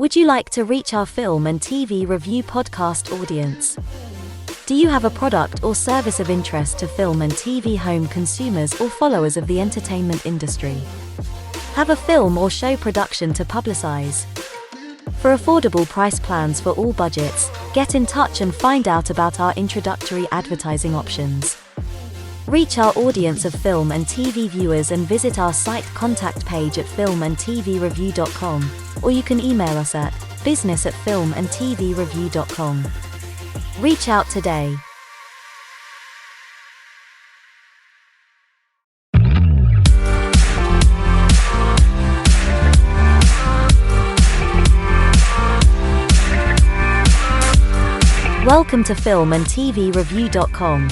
Would you like to reach our film and TV review podcast audience? Do you have a product or service of interest to film and TV home consumers or followers of the entertainment industry? Have a film or show production to publicize? For affordable price plans for all budgets, get in touch and find out about our introductory advertising options. Reach our audience of film and TV viewers and visit our site contact page at filmandtvreview.com, or you can email us at business@filmandtvreview.com. Reach out today. Welcome to filmandtvreview.com.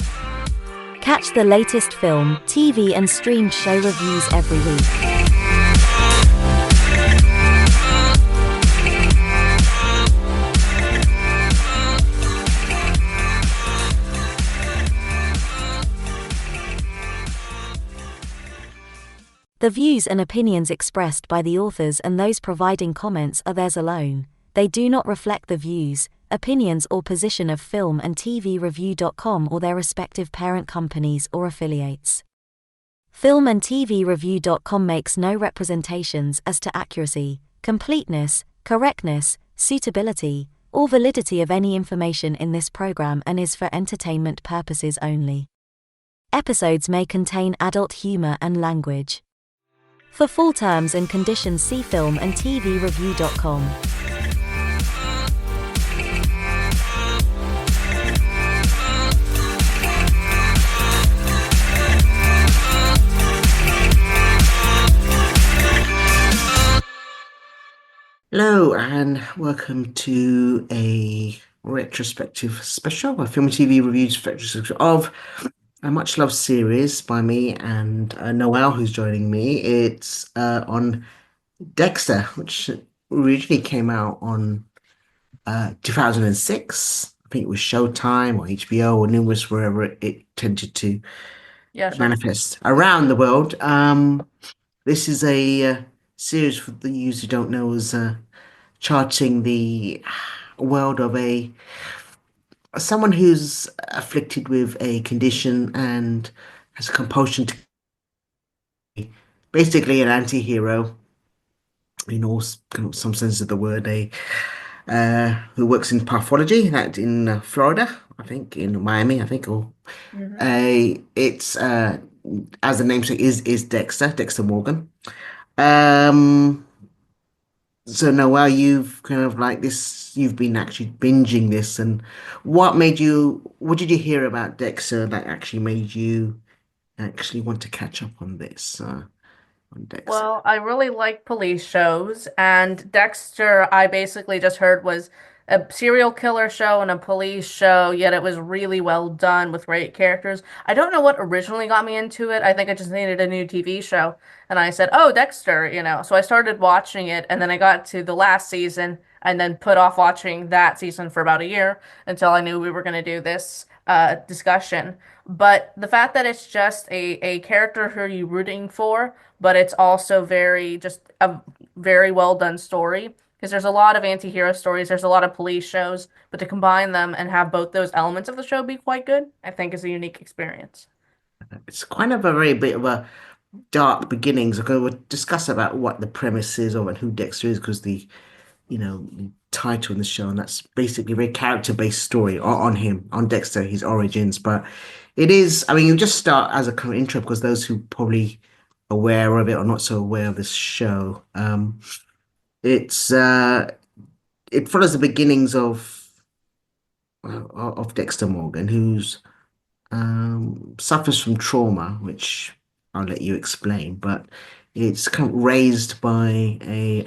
Catch the latest film, TV and streamed show reviews every week. The views and opinions expressed by the authors and those providing comments are theirs alone. They do not reflect the views, opinions or position of filmandtvreview.com or their respective parent companies or affiliates. Filmandtvreview.com makes no representations as to accuracy, completeness, correctness, suitability, or validity of any information in this program and is for entertainment purposes only. Episodes may contain adult humor and language. For full terms and conditions, see filmandtvreview.com. Hello and welcome to a retrospective special, a film and TV reviews retrospective of a much-loved series by me and Noel, who's joining me. It's on Dexter, which originally came out on 2006. I think it was Showtime or HBO or numerous wherever it tended to Yeah, sure. manifest around the world. This is a series, for the users who don't know, is charting the world of someone who's afflicted with a condition and has a compulsion to basically an anti-hero in some sense of the word, who works in pathology that in Florida, I think, in Miami, I think, or it's as the namesake is Dexter Morgan. So Noel, you've kind of like this, you've been actually binging this, and what did you hear about Dexter that actually made you actually want to catch up on this, on Dexter? Well, I really like police shows, and Dexter, I basically just heard was a serial killer show and a police show, yet it was really well done with great characters. I don't know what originally got me into it. I think I just needed a new TV show. And I said, oh, Dexter. So I started watching it, and then I got to the last season and then put off watching that season for about a year until I knew we were going to do this discussion. But the fact that it's just a character who you're rooting for, but it's also just a very well done story. Because there's a lot of anti-hero stories, there's a lot of police shows, but to combine them and have both those elements of the show be quite good, I think is a unique experience. It's kind of a very bit of a dark beginnings. We'll discuss about what the premise is of and who Dexter is, because the title in the show, and that's basically a very character-based story on him, on Dexter, his origins. But it is, I mean, you just start as a kind of intro because those who probably aware of it or not so aware of this show. It's it follows the beginnings of Dexter Morgan, who's suffers from trauma, which I'll let you explain, but it's kind of raised by a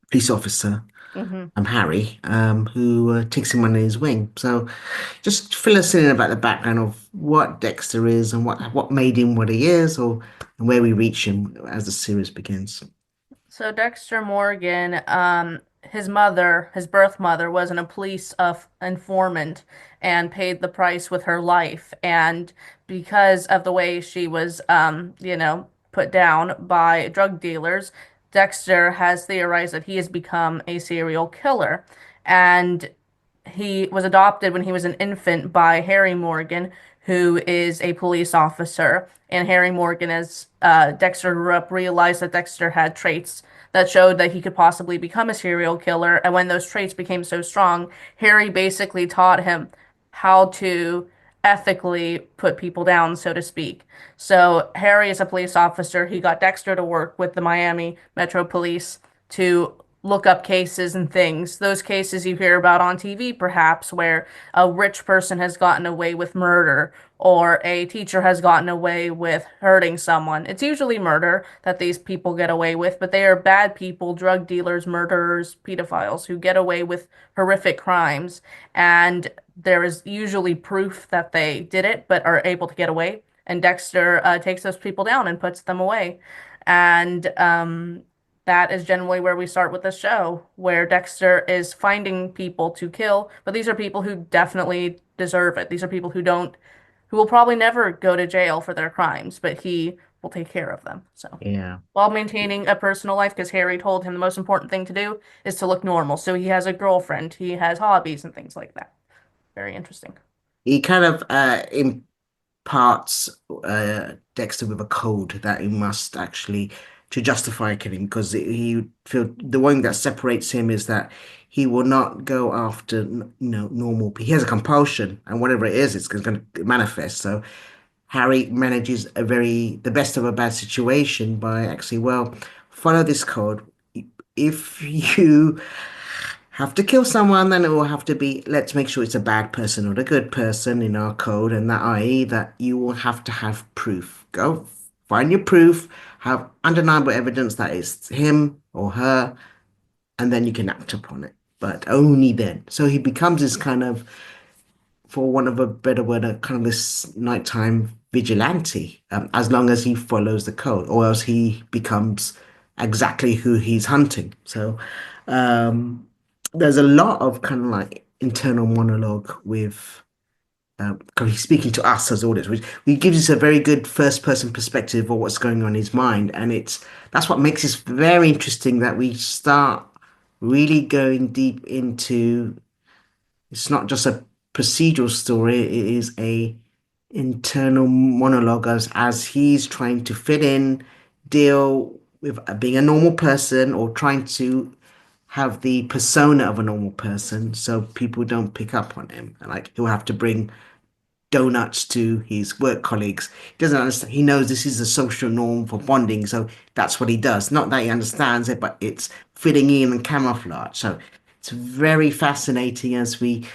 police officer, hmm Harry, who takes him under his wing. So just fill us in about the background of what Dexter is and what made him what he is, or and where we reach him as the series begins. So Dexter Morgan, his mother, his birth mother, was a police informant and paid the price with her life. And because of the way she was, put down by drug dealers, Dexter has theorized that he has become a serial killer. And he was adopted when he was an infant by Harry Morgan, who is a police officer. And Harry Morgan, as Dexter grew up, realized that Dexter had traits that showed that he could possibly become a serial killer. And when those traits became so strong, Harry basically taught him how to ethically put people down, so to speak. So Harry is a police officer. He got Dexter to work with the Miami Metro Police to look up cases and things. Those cases you hear about on TV, perhaps, where a rich person has gotten away with murder or a teacher has gotten away with hurting someone. It's usually murder that these people get away with, but they are bad people, drug dealers, murderers, pedophiles who get away with horrific crimes. And there is usually proof that they did it, but are able to get away. And Dexter takes those people down and puts them away. And that is generally where we start with the show, where Dexter is finding people to kill, but these are people who definitely deserve it. These are people who will probably never go to jail for their crimes, but he will take care of them. So, Yeah. while maintaining a personal life, because Harry told him the most important thing to do is to look normal. So he has a girlfriend, he has hobbies and things like that. Very interesting. He kind of imparts Dexter with a code that he must actually to justify killing because he feel the one that separates him is that he will not go after normal. He has a compulsion, and whatever it is, it's going to manifest. So Harry manages the best of a bad situation by actually, well, follow this code. If you have to kill someone, then it will have to be, let's make sure it's a bad person or a good person in our code, and that i.e. that you will have to have proof. Go find your proof, have undeniable evidence that it's him or her, and then you can act upon it. But only then. So he becomes this kind of, for want of a better word, a kind of this nighttime vigilante, as long as he follows the code, or else he becomes exactly who he's hunting. So um, there's a lot of kind of like internal monologue with because he's speaking to us as audience, which gives us a very good first person perspective of what's going on in his mind, and that's what makes this very interesting that we start really going deep into it's not just a procedural story, it is a internal monologue as he's trying to fit in, deal with being a normal person or trying to have the persona of a normal person so people don't pick up on him. And like he'll have to bring donuts to his work colleagues. He doesn't understand. He knows this is a social norm for bonding, so that's what he does. Not that he understands it, but it's fitting in and camouflage. So it's very fascinating as we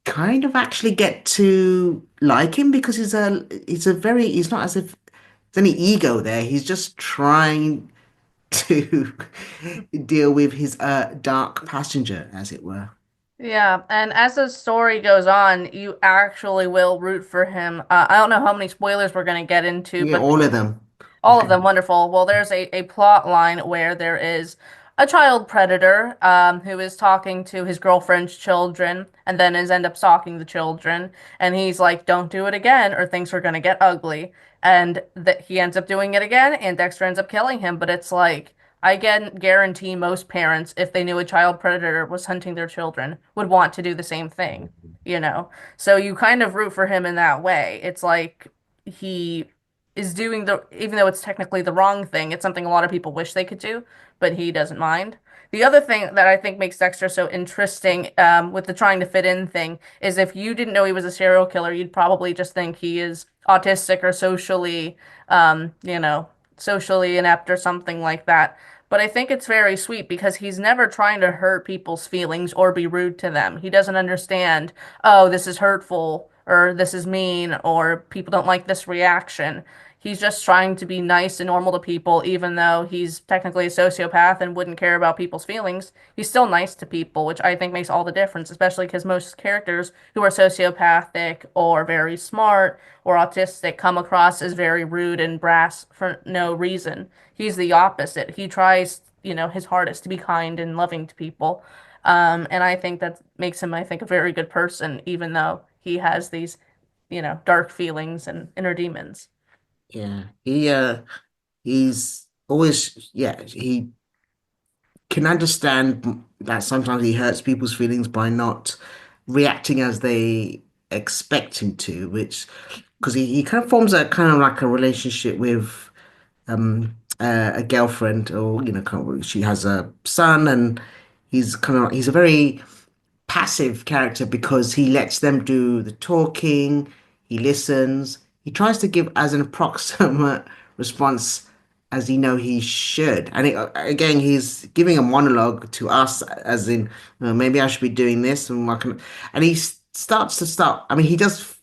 kind of actually get to like him because he's not as if there's any ego there. He's just trying to deal with his dark passenger, as it were. Yeah, and as the story goes on, you actually will root for him. I don't know how many spoilers we're going to get into, Yeah, but all of them. all of them wonderful. Well, there's a plot line where there is a child predator who is talking to his girlfriend's children and then is end up stalking the children. And he's like, don't do it again or things are going to get ugly. And that he ends up doing it again and Dexter ends up killing him. But it's like, I can guarantee most parents, if they knew a child predator was hunting their children, would want to do the same thing, you know? So you kind of root for him in that way. It's like he is doing even though it's technically the wrong thing, it's something a lot of people wish they could do, but he doesn't mind. The other thing that I think makes Dexter so interesting with the trying to fit in thing is if you didn't know he was a serial killer, you'd probably just think he is autistic or socially inept or something like that. But I think it's very sweet because he's never trying to hurt people's feelings or be rude to them. He doesn't understand, oh, this is hurtful or this is mean or people don't like this reaction. He's just trying to be nice and normal to people, even though he's technically a sociopath and wouldn't care about people's feelings. He's still nice to people, which I think makes all the difference, especially because most characters who are sociopathic or very smart or autistic come across as very rude and brass for no reason. He's the opposite. He tries, his hardest to be kind and loving to people. And I think that makes him, I think, a very good person, even though he has these, dark feelings and inner demons. Yeah, he's always, yeah, he can understand that sometimes he hurts people's feelings by not reacting as they expect him to, which because he kind of forms a kind of like a relationship with a girlfriend, or she has a son, and he's a very passive character because he lets them do the talking, he listens, he tries to give as an approximate response as he should. And again, he's giving a monologue to us, as in, maybe I should be doing this, and what can, and he starts to stop. I mean, he does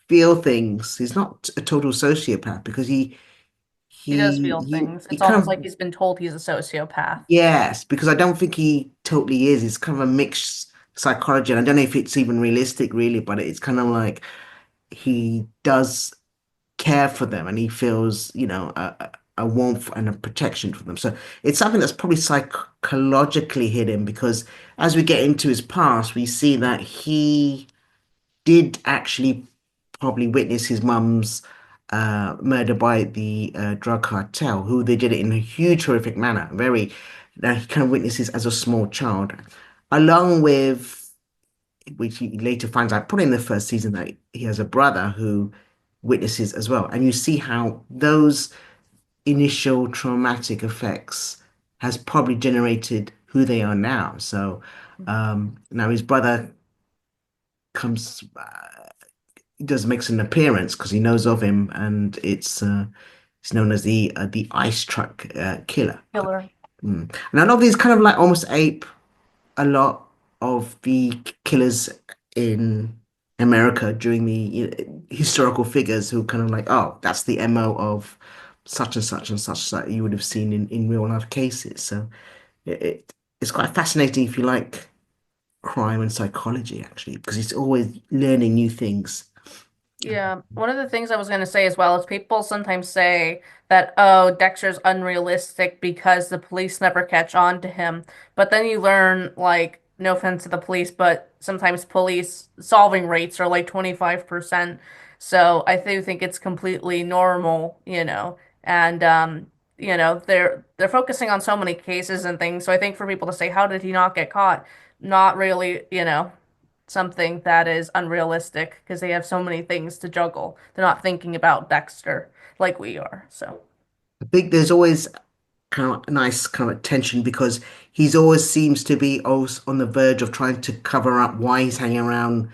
feel things. He's not a total sociopath because He does feel things. he It's almost kind like of, he's been told he's a sociopath. yes, because I don't think he totally is. It's kind of a mixed psychology, and I don't know if it's even realistic, really, but it's kind of like he does care for them, and he feels, a warmth and a protection for them. So it's something that's probably psychologically hidden because as we get into his past, we see that he did actually probably witness his mum's murder by the drug cartel, who they did it in a huge, horrific manner. Very, that he kind of witnesses as a small child, along with which he later finds out, probably in the first season, that he has a brother who witnesses as well. And you see how those initial traumatic effects has probably generated who they are now. So now his brother comes does makes an appearance because he knows of him, and it's known as the ice truck killer. Killer. And a lot of these kind of like almost ape a lot of the killers in America during the historical figures who kind of like, oh, that's the MO of such and such and such that you would have seen in real life cases. So it's quite fascinating if you like crime and psychology, actually, because it's always learning new things. Yeah, one of the things I was going to say as well is people sometimes say that, oh, Dexter's unrealistic because the police never catch on to him. But then you learn, like, no offense to the police, but sometimes police solving rates are like 25%. So I do think it's completely normal, and they're focusing on so many cases and things. So I think for people to say, how did he not get caught? Not really, something that is unrealistic because they have so many things to juggle. They're not thinking about Dexter like we are. So, I think there's always kind of a nice kind of tension because he's always seems to be always on the verge of trying to cover up why he's hanging around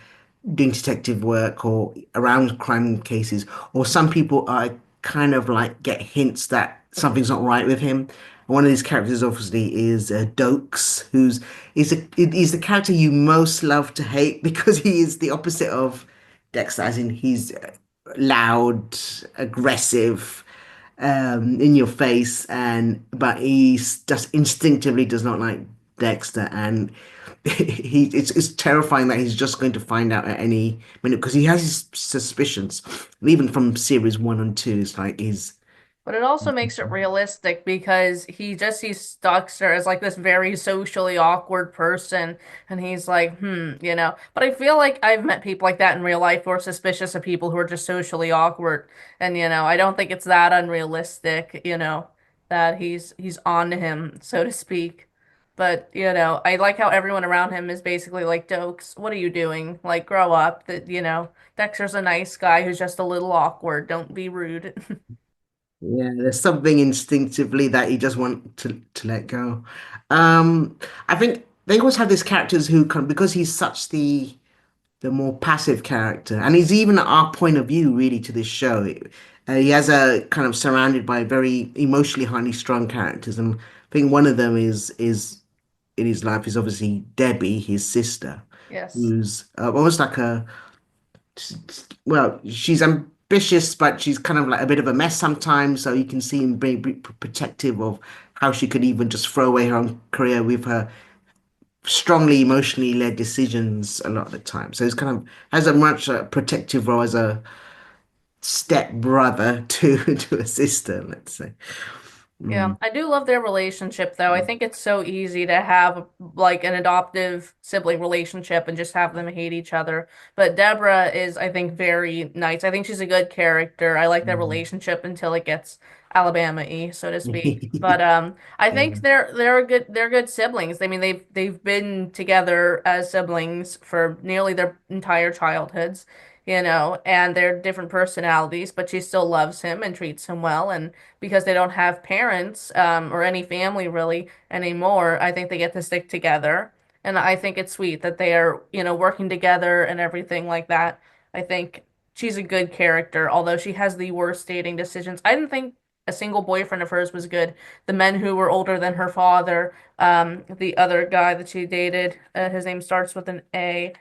doing detective work or around crime cases. Or some people are kind of like get hints that something's not right with him. One of these characters obviously is Dokes, he's the character you most love to hate because he is the opposite of Dexter, as in he's loud, aggressive, in your face, and but just instinctively does not like Dexter, and it's terrifying that he's just going to find out at any minute because he has his suspicions, and even from series one and two, it's like he's but it also makes it realistic because he just sees Dexter as like this very socially awkward person, and he's like, But I feel like I've met people like that in real life who are suspicious of people who are just socially awkward, and I don't think it's that unrealistic, that he's on to him, so to speak. But I like how everyone around him is basically like, Dokes, what are you doing? Like, grow up. That Dexter's a nice guy who's just a little awkward. Don't be rude. yeah, there's something instinctively that he just want to let go. Um, I think they always have these characters who come because he's such the more passive character, and he's even our point of view really to this show. He has a kind of surrounded by very emotionally highly strung characters, and I think one of them is in his life is obviously Debbie, his sister, Yes. who's almost like well, she's ambitious, but she's kind of like a bit of a mess sometimes. So you can see him being protective of how she could even just throw away her own career with her strongly emotionally led decisions a lot of the time. So it's kind of has a much protective role as a step brother to to a sister, let's say. Yeah, Mm. I do love their relationship though. I think it's so easy to have like an adoptive sibling relationship and just have them hate each other. But Deborah is, I think, very nice. I think she's a good character. I like their Mm. relationship until it gets Alabama-y, so to speak. But I think Yeah. they're good siblings. I mean, they've been together as siblings for nearly their entire childhoods, and they're different personalities, but she still loves him and treats him well. And because they don't have parents or any family really anymore, I think they get to stick together. And I think it's sweet that they are, working together and everything like that. I think she's a good character, although she has the worst dating decisions. I didn't think a single boyfriend of hers was good. The men who were older than her father, the other guy that she dated, his name starts with an A.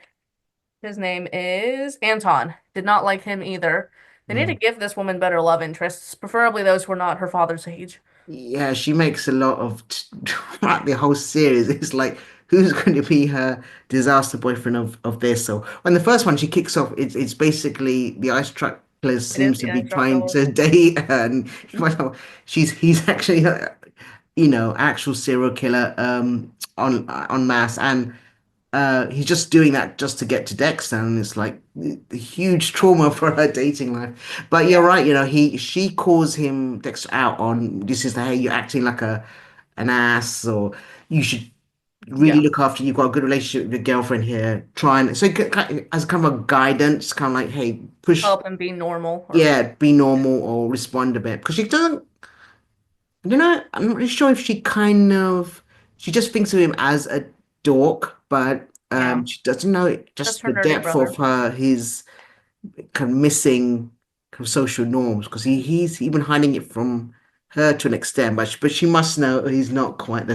His name is Anton. Did not like him either. They need to Mm. give this woman better love interests, preferably those who are not her father's age. Yeah, she makes a lot of throughout the whole series. It's like who's going to be her disaster boyfriend of this? So when the first one she kicks off, it's basically the ice trucker It is seems to the be ice rock trying fella. to date her, and you find out he's actually actual serial killer on mass, and he's just doing that just to get to Dexter, and it's like a huge trauma for her dating life. But you're Yeah, right, she calls him Dexter out on this is the hey, you're acting like an ass, or you should really yeah. look after you've got a good relationship with your girlfriend here. Try and so as kind of a guidance, kind of like, hey, push, Help him be normal or yeah, be normal or respond a bit because she doesn't. I'm not really sure if she just thinks of him as a dork, but yeah. she doesn't know Just just her the nerdy depth of brother. his kind of missing kind of social norms because he's even hiding it from her to an extent, but she must know he's not quite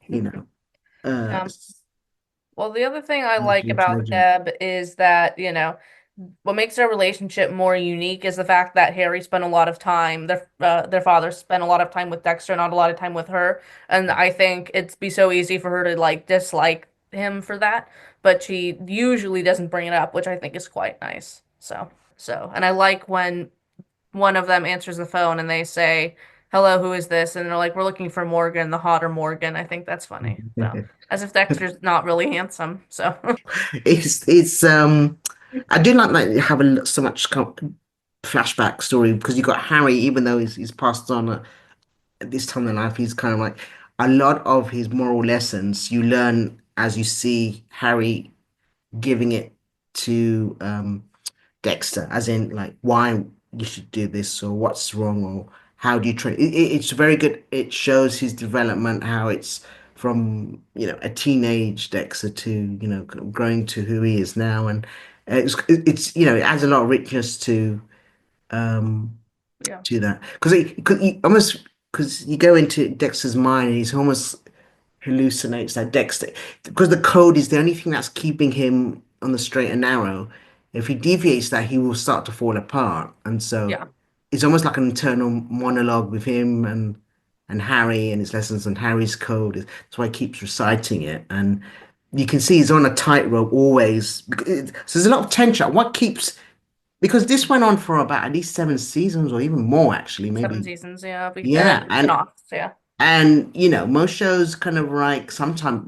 you know, uh, Um, well, the other thing I like socially about intelligent. Deb is that, what makes their relationship more unique is the fact that Harry spent a lot of time, their father spent a lot of time with Dexter, not a lot of time with her. And I think it'd be so easy for her to like dislike him for that, but she usually doesn't bring it up, which I think is quite nice. And I like when one of them answers the phone and they say, "Hello, who is this?" And they're like, "We're looking for Morgan, the hotter Morgan." I think that's funny. So, as if Dexter's not really handsome. So, It's I do like you have so much flashback story because you got Harry, even though he's passed on at this time in life, he's kind of like a lot of his moral lessons you learn as you see Harry giving it to Dexter, as in like why you should do this or what's wrong or how do you train. It's very good. It shows his development, how it's from a teenage Dexter to kind of growing to who he is now, and it's it adds a lot of richness um yeah, to that because he almost because you go into Dexter's mind and he's almost hallucinates that Dexter because the code is the only thing that's keeping him on the straight and narrow. If he deviates that, he will start to fall apart. And so yeah. it's almost like an internal monologue with him and Harry and his lessons and Harry's code. That's why he keeps reciting it. And you can see he's on a tightrope always. So there's a lot of tension. What keeps because this went on for about at least 7 seasons or even more actually, Seven maybe. seasons, yeah. And Yeah, then spin-offs, yeah. and most shows kind of like sometime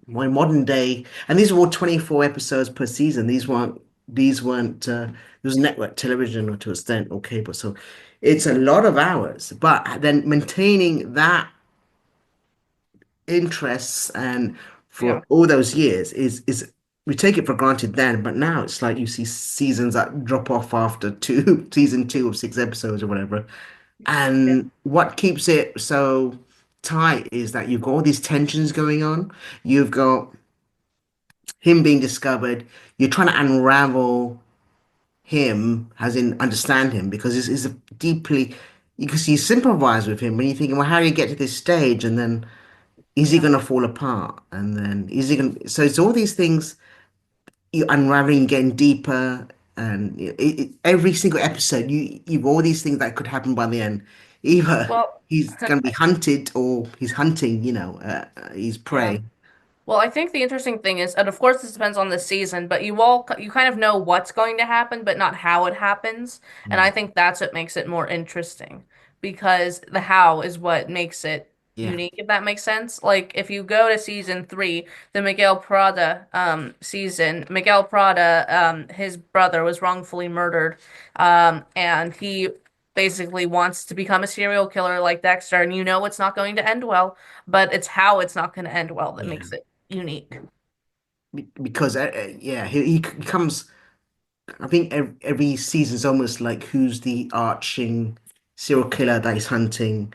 more modern day, and these are all 24 episodes per season. These weren't there was network television or to an extent or cable, so it's a lot of hours. But then maintaining that interests and Yeah. for all those years is we take it for granted then, but now it's like you see seasons that drop off after season two of 6 episodes or whatever. Yeah. And what keeps it so tight is that you've got all these tensions going on. You've got him being discovered. You're trying to unravel him, as in understand him, because it's a deeply, because you sympathize with him when you're thinking, well, how do you get to this stage? And then is he Yeah. going to fall apart? And then is he going to, so it's all these things you unraveling, getting deeper, and every single episode, you've all these things that could happen by the end. Either Well, he's going to be hunted, or he's hunting, his yeah. prey. Well, I think the interesting thing is, and of course this depends on the season, but you kind of know what's going to happen, but not how it happens. And I Mm. think that's what makes it more interesting because the how is what makes it Yeah. unique, if that makes sense. Like if you go to season three, the Miguel Prada season, Miguel Prada, his brother was wrongfully murdered, and he basically wants to become a serial killer like Dexter, and you know it's not going to end well, but it's how it's not going to end well that Yeah. makes it unique. Because yeah, he comes. I think every season is almost like who's the arching serial killer that is hunting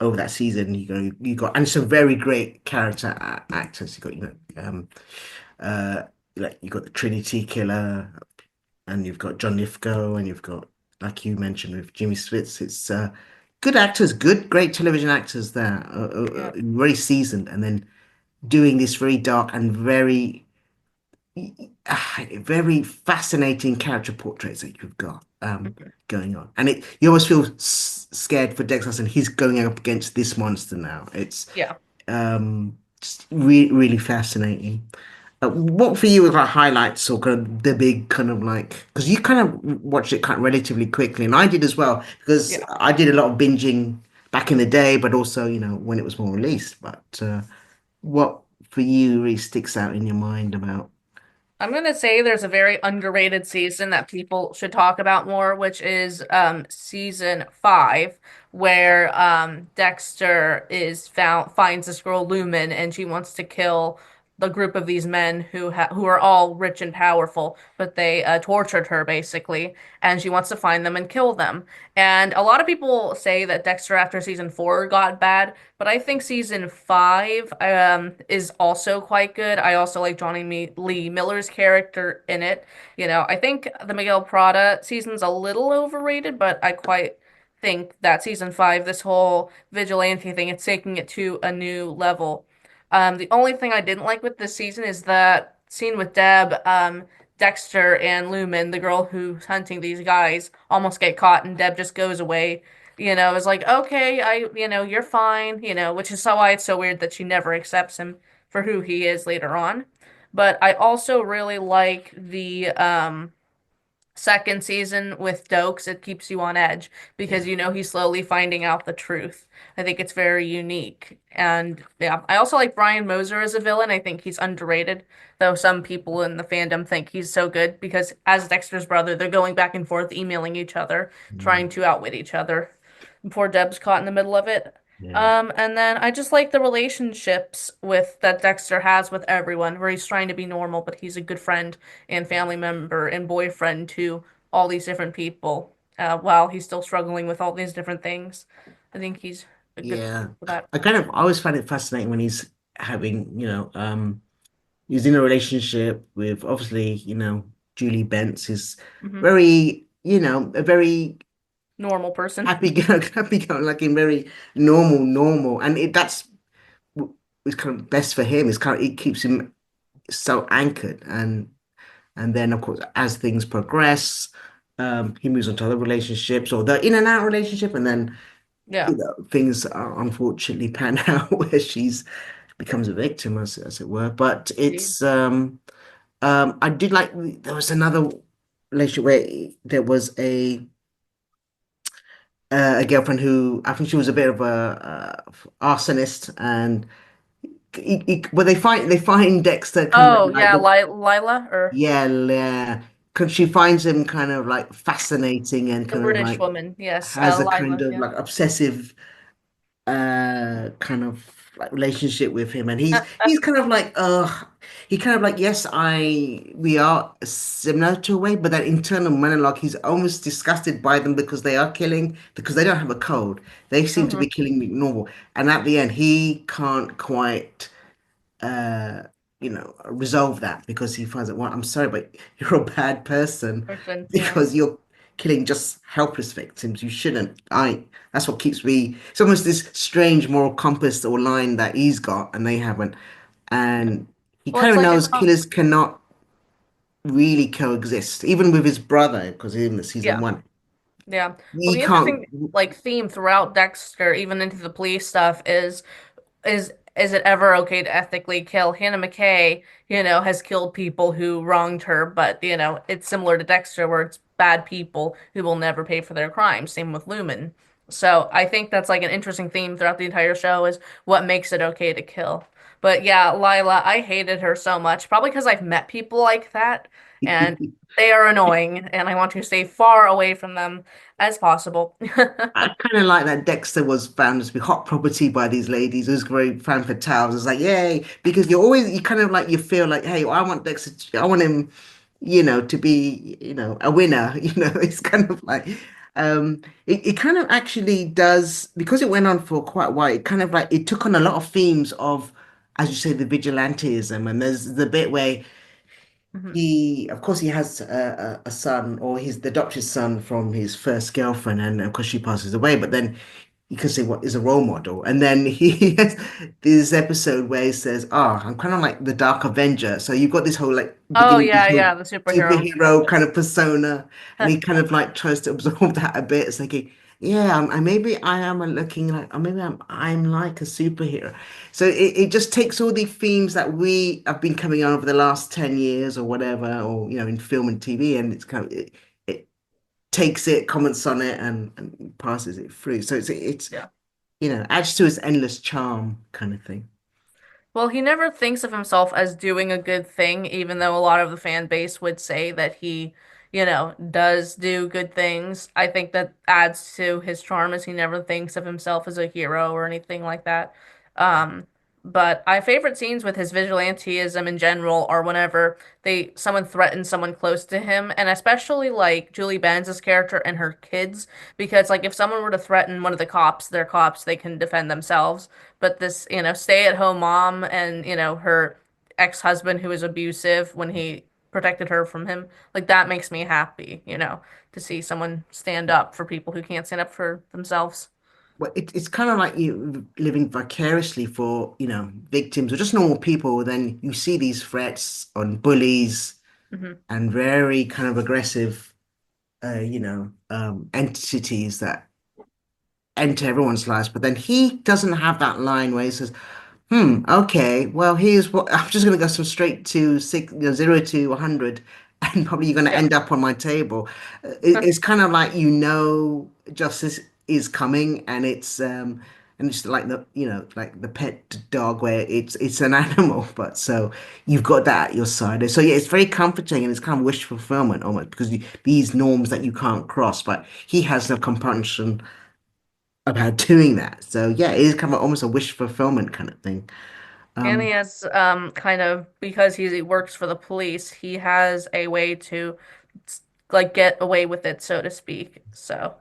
over that season. You got and some very great character actors. You got uh like you got the Trinity Killer, and you've got John Lithgow, and you've got, like you mentioned, with Jimmy Smits. It's good actors, great television actors there, Yeah. very seasoned, and then doing this very dark and very fascinating character portraits that you've got going on, and you always feel scared for Dexter, and he's going up against this monster now. It's Yeah. just really fascinating. What for you was like highlights or kind of the big kind of like because you kind of watched it kind of relatively quickly, and I did as well because Yeah. I did a lot of binging back in the day, but also when it was more released. But what for you really sticks out in your mind about? I'm gonna say there's a very underrated season that people should talk about more, which is season five, where Dexter is found finds this girl Lumen, and she wants to kill the group of these men who are all rich and powerful, but they tortured her basically, and she wants to find them and kill them. And a lot of people say that Dexter after season four got bad, but I think season five is also quite good. I also like Lee Miller's character in it. You know, I think the Miguel Prada season's a little overrated, but I quite think that season five, this whole vigilante thing, it's taking it to a new level. The only thing I didn't like with this season is that scene with Deb, Dexter and Lumen, the girl who's hunting these guys, almost get caught and Deb just goes away. You know, it's like, okay, you're fine, which is so why it's so weird that she never accepts him for who he is later on. But I also really like the second season with Dokes. It keeps you on edge because Yeah. he's slowly finding out the truth. I think it's very unique. And yeah, I also like Brian Moser as a villain. I think he's underrated, though some people in the fandom think he's so good because as Dexter's brother, they're going back and forth emailing each other, trying Mm, to outwit each other. Poor Deb's caught in the middle of it. yeah. And then I just like the relationships with that Dexter has with everyone, where he's trying to be normal, but he's a good friend and family member and boyfriend to all these different people, while he's still struggling with all these different things. I think he's a good Yeah. for that. I always find it fascinating when he's having, he's in a relationship with obviously, Julie Benz is Hmm. very, a very Normal person. happy go happy go lucky and very normal. And that's is kind of best for him. It's kind of it keeps him so anchored and then of course as things progress, he moves on to other relationships or the in and out relationship and then Yeah. things are unfortunately pan out where she's becomes a victim as it were. But Indeed. it's I did like there was another relationship where there was a girlfriend who I think she was a bit of a arsonist and well they find Dexter kind of Oh like yeah, Lila or yeah, because she finds him kind of like fascinating and the kind of British like woman. Yes, has a kind Lila. of Yeah. like obsessive kind of like relationship with him and he's kind of like he kind of like yes I we are similar to a way but that internal monologue he's almost disgusted by them because they are killing because they don't have a code they seem to be Hmm. killing normal and at the end he can't quite uh, resolve that because he finds that, well, I'm sorry, but you're a bad person Person. Yeah. because you're killing just helpless victims. You shouldn't. That's what keeps me. It's almost this strange moral compass or line that he's got and they haven't. Yeah. And he Well, kind it's of like a knows killers cannot really coexist, even with his brother, because in the season yeah. one, Yeah. Well, he the can't. interesting theme throughout Dexter, even into the police stuff, is it ever okay to ethically kill? Hannah McKay, has killed people who wronged her, but it's similar to Dexter where it's bad people who will never pay for their crimes. Same with Lumen. So I think that's like an interesting theme throughout the entire show is what makes it okay to kill. But yeah, Lila, I hated her so much, probably because I've met people like that and they are annoying and I want to stay far away from them as possible. I kind of like that Dexter was found to be hot property by these ladies. It was great fan for towels. It's like, yay, because you kind of like, you feel like, hey, I want Dexter, I want him, to be, a winner. It's kind of like, it kind of actually does, because it went on for quite a while, it kind of like, it took on a lot of themes of, as you say, the vigilantism. And there's the bit where Mhm. of course, he has a son, or he's the adopted son from his first girlfriend, and of course she passes away. But then you could say what is a role model, and then he has this episode where he says, "Ah, I'm kind of like the Dark Avenger." So you've got this whole like Oh beginning this yeah, whole yeah, the superhero. superhero kind of persona, and he kind of like tries to absorb that a bit. It's like, yeah, maybe I am looking like, or maybe I'm like a superhero. So it just takes all the themes that we have been coming on over the last 10 years or whatever, or in film and TV, and it's kind of it takes it, comments on it, and passes it through. So it's Yeah. adds to its endless charm kind of thing. Well, he never thinks of himself as doing a good thing, even though a lot of the fan base would say that he, does do good things. I think that adds to his charm as he never thinks of himself as a hero or anything like that. Um, but my favorite scenes with his vigilantism in general are whenever someone threatens someone close to him, and especially like Julie Benz' character and her kids, because like if someone were to threaten one of the cops, they're cops, they can defend themselves. But this, stay-at-home mom and, her ex-husband who was abusive when he protected her from him, like that makes me happy, to see someone stand up for people who can't stand up for themselves. Well, it's kind of like you living vicariously for, victims or just normal people. Then you see these threats on bullies Hmm. and very kind of aggressive, entities that enter everyone's lives. But then he doesn't have that line where he says, okay, well, here's what I'm just going to go some straight to 0 to 100, and probably you're going to Yeah. end up on my table. It's kind of like, justice is coming, and it's like like the pet dog where it's an animal, but so you've got that at your side. So yeah, it's very comforting, and it's kind of wish fulfillment almost, because these norms that you can't cross, but he has no compunction about doing that. So yeah, it is kind of almost a wish fulfillment kind of thing. And he Um, has kind of because he works for the police, he has a way to like get away with it, so to speak. So,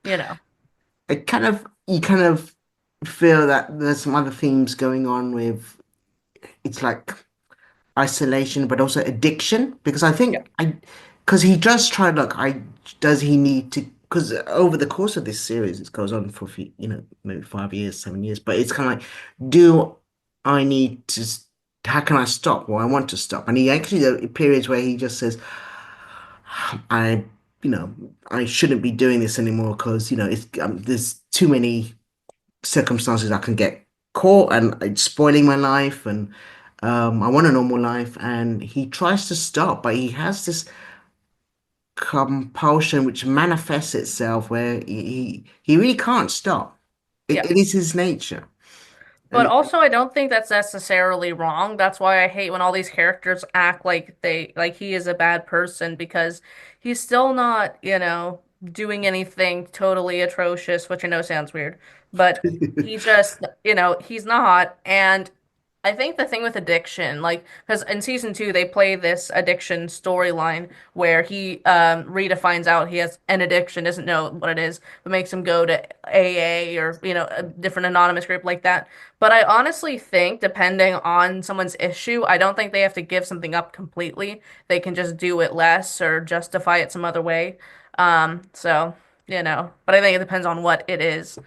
you know. it kind of you kind of feel that there's some other themes going on with it's like isolation, but also addiction. Because I Yeah. think because he does try. Look, does he need to? Because over the course of this series, it goes on for maybe 5 years, 7 years. But it's kind of like, do I need to? How can I stop? Well, I want to stop. And he actually there are periods where he just says, I, I shouldn't be doing this anymore because there's too many circumstances I can get caught and it's spoiling my life and I want a normal life and he tries to stop but he has this compulsion which manifests itself where he really can't stop. Yeah. It is his nature. But And also, I don't think that's necessarily wrong. That's why I hate when all these characters act like he is a bad person because he's still not, doing anything totally atrocious, which I know sounds weird, but he just, he's not. And I think the thing with addiction, like, because in season two, they play this addiction storyline where Rita finds out he has an addiction, doesn't know what it is, but makes him go to AA or, a different anonymous group like that. But I honestly think, depending on someone's issue, I don't think they have to give something up completely. They can just do it less or justify it some other way. So, but I think it depends on what it is.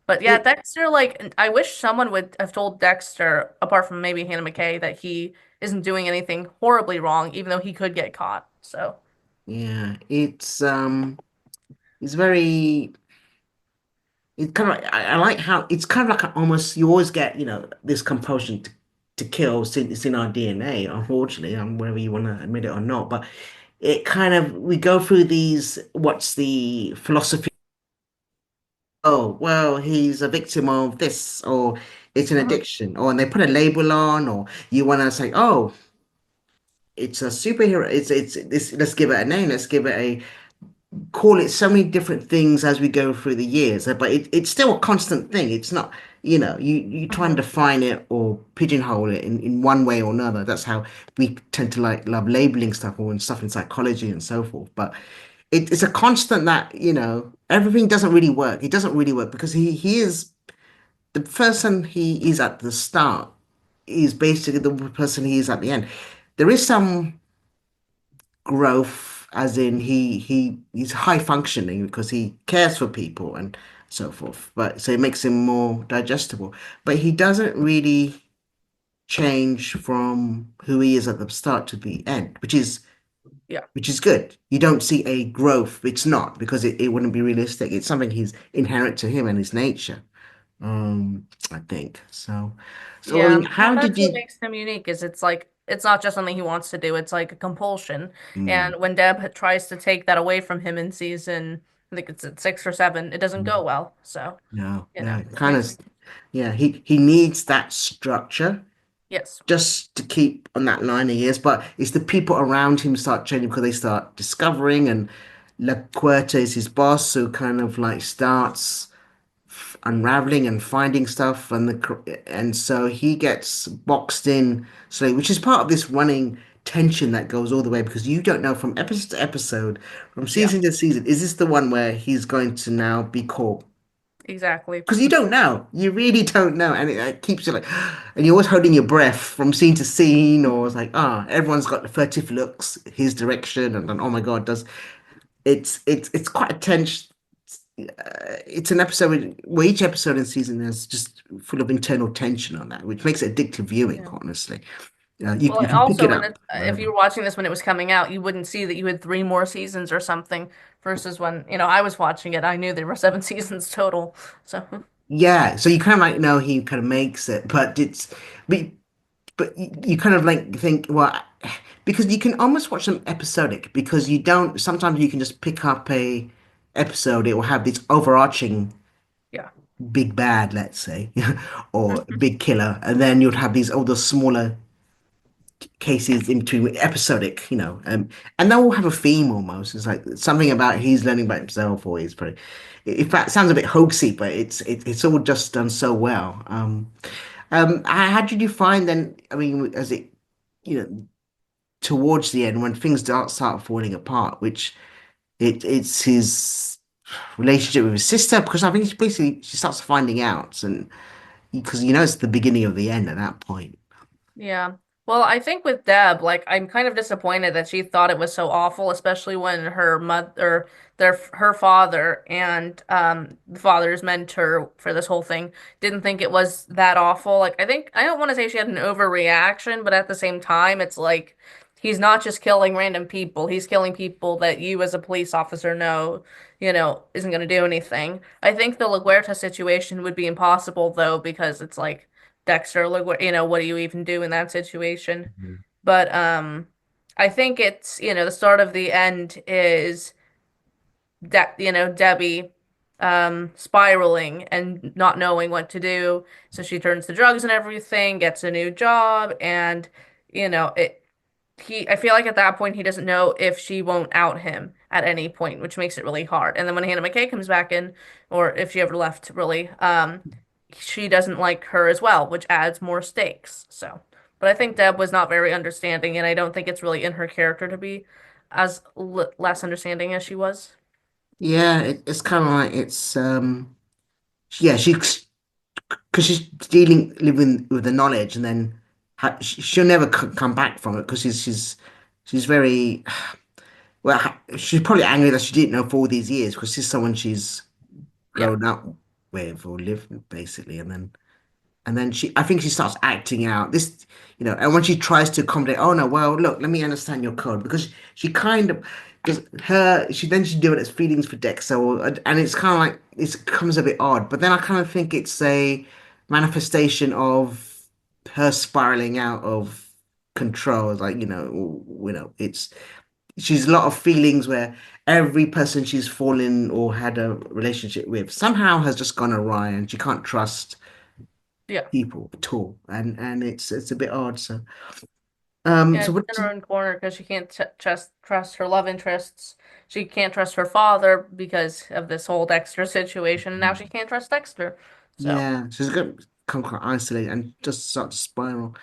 But yeah, it Dexter, like, I wish someone would have told Dexter, apart from maybe Hannah McKay, that he isn't doing anything horribly wrong, even though he could get caught. So, yeah, it's very it kind of I like how it's kind of like almost you always get this compulsion to kill since it's in our DNA, unfortunately, and whether you want to admit it or not. But it kind of we go through these. What's the philosophy? Oh, well, he's a victim of this, or it's an Mhm. addiction, or and they put a label on, or you want to say, oh, it's a superhero. It's let's give it a name. Let's give it a call it so many different things as we go through the years. But it's still a constant thing. It's not, you try and Mhm. define it or pigeonhole it in one way or another. That's how we tend to like love labeling stuff or and stuff in psychology and so forth. But it's a constant that, everything doesn't really work. It doesn't really work because he is the person he is at the start is basically the person he is at the end. There is some growth, as in he's high functioning because he cares for people and so forth. But so it makes him more digestible. But he doesn't really change from who he is at the start to the end, Yeah. which is good. You don't see a growth. It's not because it wouldn't be realistic. It's something he's inherent to him and his nature. I think so. So I Yeah. mean, Well, how did that's what you? makes him unique is it's like it's not just something he wants to do, it's like a compulsion. Mm, And when tries to take that away from him in season, I think it's at 6 or 7, it doesn't mm, go well. So, no, no, it kind makes of. me Yeah, he needs that structure yes. just to keep on that line of years. But it's the people around him start changing because they start discovering, and La Puerta is his boss, who kind of like starts unraveling and finding stuff, and so he gets boxed in slowly, which is part of this running tension that goes all the way because you don't know from episode to episode, from Yeah, season to season, is this the one where he's going to now be caught? exactly. Because you don't know. You really don't know. And it keeps you like, and you're always holding your breath from scene to scene, or it's like, everyone's got the furtive looks, his direction, and then, oh my God, does it's quite a tense. It's an episode where each episode in season is just full of internal tension on that, which makes it addictive viewing, Yeah. honestly. You Well, can pick also it when up if wherever. you were watching this when it was coming out, you wouldn't see that you had 3 more seasons or something versus when, I was watching it, I knew there were 7 seasons total. So, Yeah, so you kind of like know he kind of makes it, but you kind of like think, well, because you can almost watch them episodic because you don't, sometimes you can just pick up a episode, it will have this overarching yeah. big bad, let's say, or big killer, and then you'd have these other smaller cases in between episodic, and they all have a theme almost. It's like something about he's learning about himself, or he's pretty. In fact, it sounds a bit hoaxy, but it's all just done so well. How did you find then? I mean, as it, you know, towards the end when things start falling apart, which it's his relationship with his sister because I think she starts finding out, and because it's the beginning of the end at that point. Yeah. Well, I think with Deb, like I'm kind of disappointed that she thought it was so awful, especially when her mother, her father and the father's mentor for this whole thing didn't think it was that awful. Like I think I don't want to say she had an overreaction, but at the same time, it's like he's not just killing random people. He's killing people that you as a police officer know, isn't going to do anything. I think the LaGuerta situation would be impossible though because it's like Dexter, look what do you even do in that situation? Mhm. But I think it's, the start of the end is Debbie spiraling and not knowing what to do. So she turns to drugs and everything, gets a new job, and it I feel like at that point he doesn't know if she won't out him at any point, which makes it really hard. And then when Hannah McKay comes back in, or if she ever left, really, she doesn't like her as well, which adds more stakes. So, but I think Deb was not very understanding, and I don't think it's really in her character to be as l less understanding as she was. Yeah, it's kind of like yeah, she's because she's dealing living with the knowledge, and then she'll never come back from it because she's very well. She's probably angry that she didn't know for all these years because she's someone she's Yeah, grown up with or lived with basically, and then I think she starts acting out this, and when she tries to accommodate, oh no, well, look, let me understand your code because she kind of, because she develops feelings for Dexter, and it's kind of like it comes a bit odd, but then I kind of think it's a manifestation of her spiraling out of control, like it's. she's a lot of feelings where every person she's fallen or had a relationship with somehow has just gone awry, and she can't trust Yeah. people at all, and it's a bit odd. Yeah, So she's what in did her own corner because she can't t trust her love interests. She can't trust her father because of this whole Dexter situation, and now she can't trust Dexter. So, yeah, she's going to become quite isolated and just start to spiral.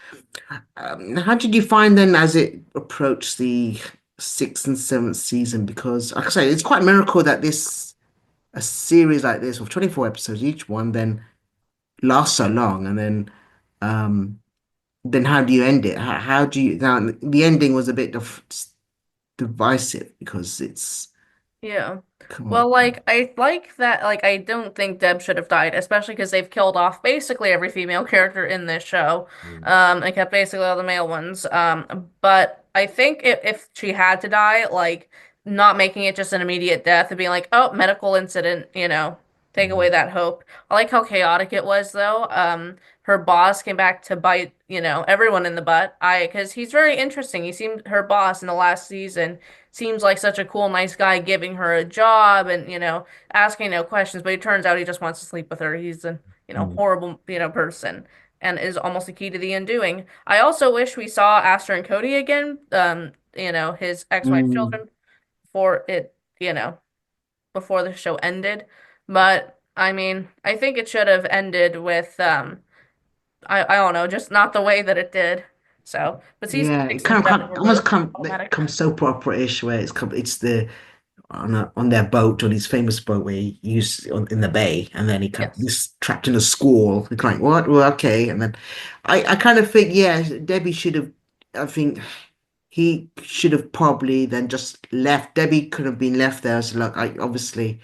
How did you find then as it approached the sixth and seventh season? Because like I say, it's quite a miracle that this a series like this with 24 episodes each one then lasts so long, and then how do you end it? How do you now the ending was a bit of divisive because it's yeah. come on. Well, like I like that I don't think Deb should have died, especially because they've killed off basically every female character in this show. Mm. And kept basically all the male ones. But I think if she had to die, like not making it just an immediate death and being like, oh, medical incident, take away Mm. that hope. I like how chaotic it was though. Her boss came back to bite, everyone in the butt. Because he's very interesting. He seemed her boss in the last season seems like such a cool, nice guy giving her a job and, asking no questions, but it turns out he just wants to sleep with her. He's a, Mm. horrible, person and is almost the key to the undoing. I also wish we saw Aster and Cody again, his ex-wife Mm. children before it, before the show ended. But I mean, I think it should have ended with I don't know, just not the way that it did. So, but season Yeah, it six and kind of seven were really almost come it problematic. comes soap opera-ish where it's the on their boat, on his famous boat where he used in the bay, and then he kind of Yes. this trapped in a squall. It's like what? Well, okay, and then I kind of think yeah, Debbie should have. I think he should have probably then just left. Debbie could have been left there as like I obviously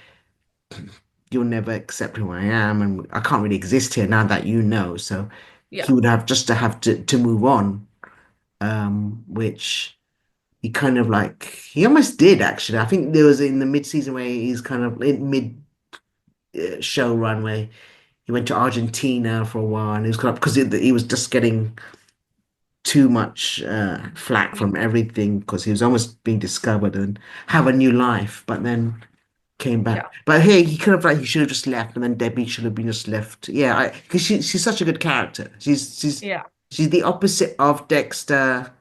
you'll never accept who I am, and I can't really exist here now that you know. So he Yeah. would have just to have to move on, which he kind of like he almost did actually. I think there was in the mid-season where he's kind of in mid show run where he went to Argentina for a while, and he was kind of because he was just getting too much flack from everything because he was almost being discovered and have a new life, but then came back. Yeah. But here he could have like he should have just left, and then Debbie should have been just left. Yeah, because she's such a good character. Yeah. She's the opposite of Dexter,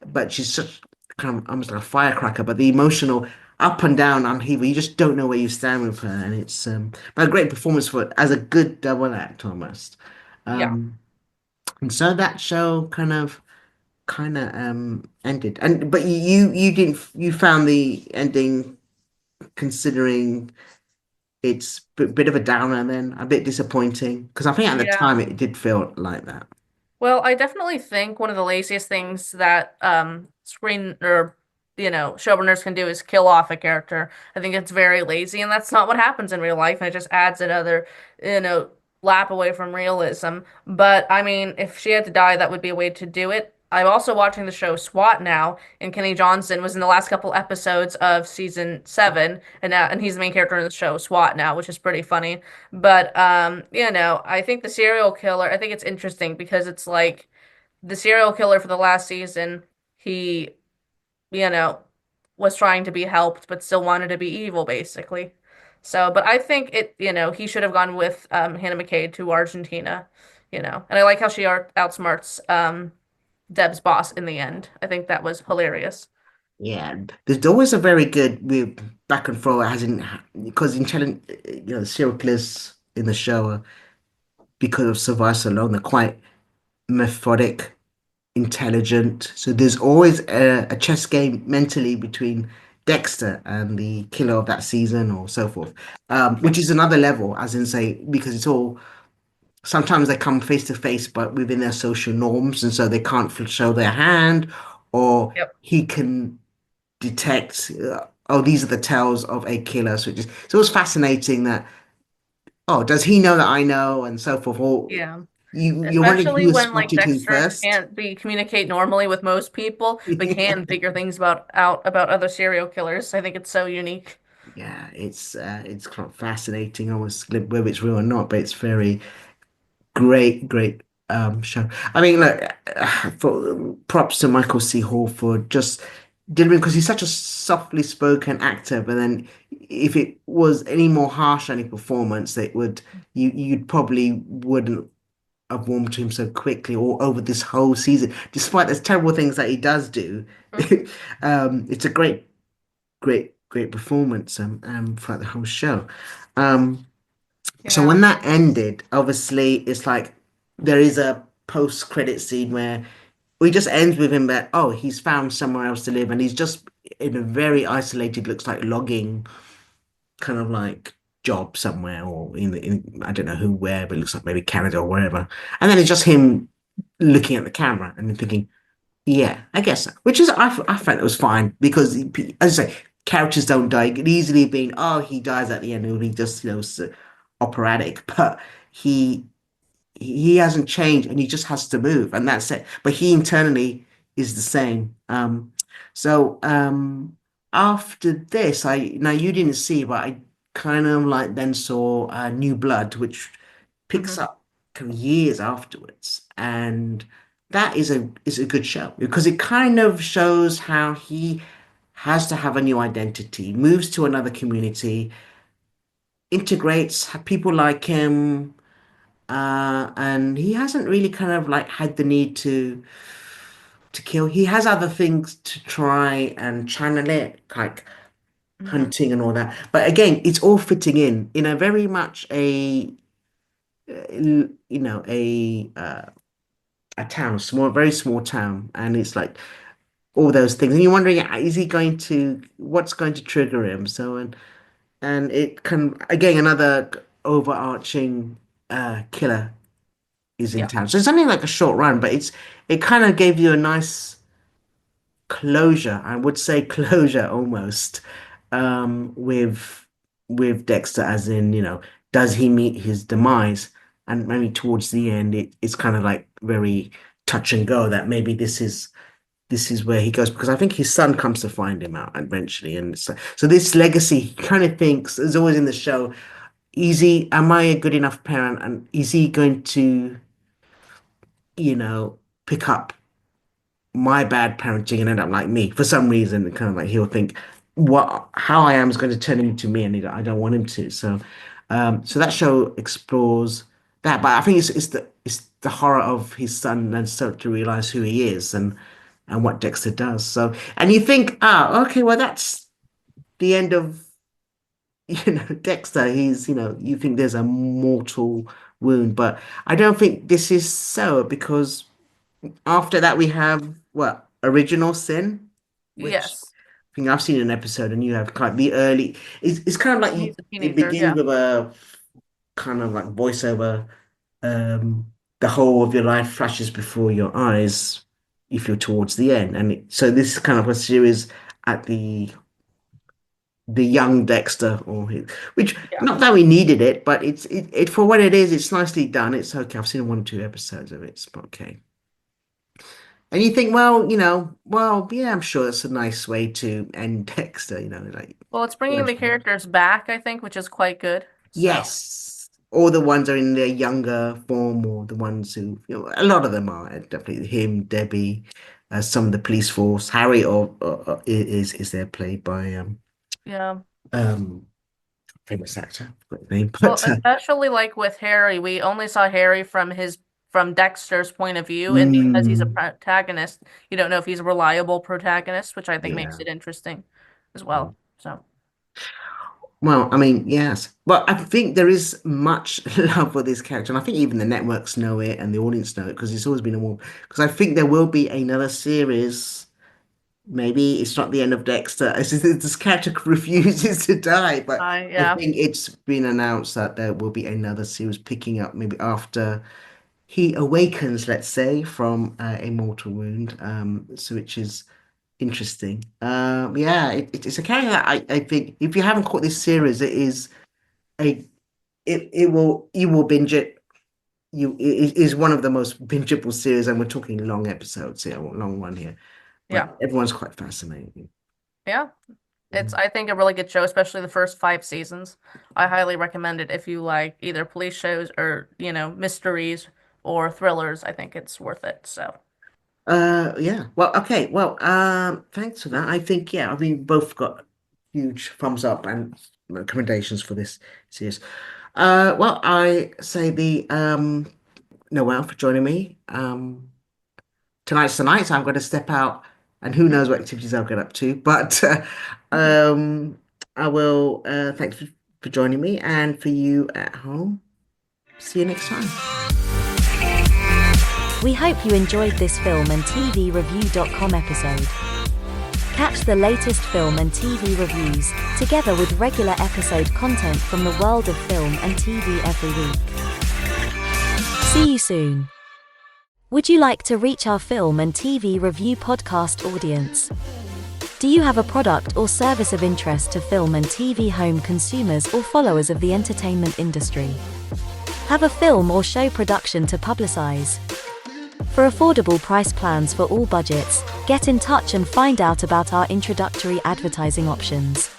but she's such kind of almost like a firecracker. But the emotional up and down upheaval, you just don't know where you stand with her, and it's but a great performance for as a good double act almost. Yeah. Um, and so that show kind of ended, and but you didn't you found the ending considering it's a bit of a downer, then a bit disappointing because I think at the Yeah. time it did feel like that. Well, I definitely think one of the laziest things that screen or showrunners can do is kill off a character. I think it's very lazy, and that's not what happens in real life, and it just adds another, lap away from realism. But I mean, if she had to die, that would be a way to do it. I'm also watching the show SWAT now, and Kenny Johnson was in the last couple episodes of season 7, and he's the main character in the show SWAT now, which is pretty funny. But I think the serial killer, I think it's interesting because it's like the serial killer for the last season, he, you know, was trying to be helped but still wanted to be evil basically. So, but I think he should have gone with Hannah McCade to Argentina, And I like how she outsmarts Deb's boss in the end. I think that was hilarious. Yeah, there's always a very good with back and forth, as in because in challenge, the serial killers in the show, because of survival alone, they're quite methodic, intelligent. So there's always a chess game mentally between Dexter and the killer of that season, or so forth, Yeah. which is another level, as in say, because it's all sometimes they come face to face, but within their social norms, and so they can't show their hand, or Yep. he can detect, oh, these are the tells of a killer. So it's always fascinating that, oh, does he know that I know, and so forth. Or Yeah. you're wondering Especially who has when like spotted who Dexter first. can't be communicate normally with most people, but can figure things out about other serial killers. I think it's so unique. Yeah, it's quite fascinating, almost whether it's real or not, but it's very great show. I mean, look, for props to Michael C. Hall for just delivering because he's such a softly spoken actor. But then, if it was any more harsh any performance, it would you'd probably wouldn't have warmed to him so quickly or over this whole season, despite the terrible things that he does do. Mhm. It's a great performance throughout the whole show. Um, so Yeah. when that ended, obviously it's like there is a post-credit scene where it just ends with him that oh he's found somewhere else to live and he's just in a very isolated, looks like logging kind of like job somewhere or in I don't know who where, but it looks like maybe Canada or wherever. And then it's just him looking at the camera and then thinking, yeah, I guess so. Which is I found it was fine because as I say, characters don't die. It could easily have been oh he dies at the end, it would be just operatic, but he he hasn't changed and he just has to move and that's it. But he internally is the same. So after this, I now you didn't see, but I kind of like then saw New Blood, which picks Hmm. up kind of years afterwards, and that is a good show because it kind of shows how he has to have a new identity, moves to another community, integrates people like him and he hasn't really kind of like had the need to kill. He has other things to try and channel it, like Hmm. hunting and all that. But again, it's all fitting in a very much a town, small, very small town, and it's like all those things. And you're wondering, is he going to, what's going to trigger him? So and it can again another overarching killer is in Yeah. town. So it's only like a short run, but it kind of gave you a nice closure. I would say closure almost with Dexter, as in, does he meet his demise? And maybe towards the end, it's kind of like very touch and go that maybe this is where he goes because I think his son comes to find him out eventually, and so this legacy he kind of thinks is always in the show. Am I a good enough parent, and is he going to pick up my bad parenting and end up like me for some reason. Kind of like he'll think how I am is going to turn him into me, and I don't want him to. So that show explores that, but I think it's the horror of his son and start to realize who he is and what Dexter does. So, and you think, okay, well that's the end of Dexter. You think there's a mortal wound, but I don't think this is so because after that, we have what? Original Sin, which Yes. I think I've seen an episode, and you have kind of the early. It's kind of like He's a it teenager. begins Yeah. with a kind of like voiceover. Um, the whole of your life flashes before your eyes if you're towards the end, and so this is kind of a series at the young Dexter, which Yeah. not that we needed it, but it for what it is. It's nicely done. It's okay. I've seen one or two episodes of it. It's okay. And you think, well, yeah, I'm sure that's a nice way to end Dexter, like, Well, it's bringing well, the characters back, I think, which is quite good. So, yes, all the ones are in their younger form, or the ones who, a lot of them are definitely him, Debbie, some of the police force, Harry, or is there played by yeah. um famous actor, forgot his name, Well, but especially like with Harry, we only saw Harry from Dexter's point of view, and because he's a mm, protagonist, you don't know if he's a reliable protagonist, which I think makes yeah. it interesting as well. So, Well, I mean, yes. But I think there is much love for this character. And I think even the networks know it and the audience know it because it's always been a war. Because I think there will be another series. Maybe it's not the end of Dexter. This character refuses to die. But I yeah, think it's been announced that there will be another series picking up maybe after he awakens, let's say, from a mortal wound. So which is interesting. Yeah, it's a character that I think if you haven't caught this series, it is a it will you will binge it. It is one of the most bingeable series, and we're talking long episodes here, long one here. But yeah, everyone's quite fascinating. yeah. It's, Mhm. I think, a really good show, especially the first 5 seasons. I highly recommend it if you like either police shows or, mysteries or thrillers. I think it's worth it. So, Yeah. Well, okay. Well, thanks for that. I think, yeah, I mean, both got huge thumbs up and recommendations for this series. Well, I say the Noel for joining me. Tonight's the night, so I'm going to step out, and who knows what activities I'll get up to. But um, I will. Thanks for joining me, and for you at home, see you next time. We hope you enjoyed this film and TV review.com episode. Catch the latest film and TV reviews, together with regular episode content from the world of film and TV every week. See you soon. Would you like to reach our film and TV review podcast audience? Do you have a product or service of interest to film and TV home consumers or followers of the entertainment industry? Have a film or show production to publicize? For affordable price plans for all budgets, get in touch and find out about our introductory advertising options.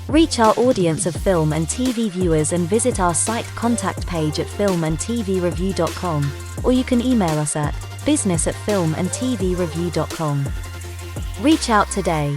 Reach our audience of film and TV viewers and visit our site contact page at filmandtvreview.com, or you can email us at business@filmandtvreview.com. Reach out today.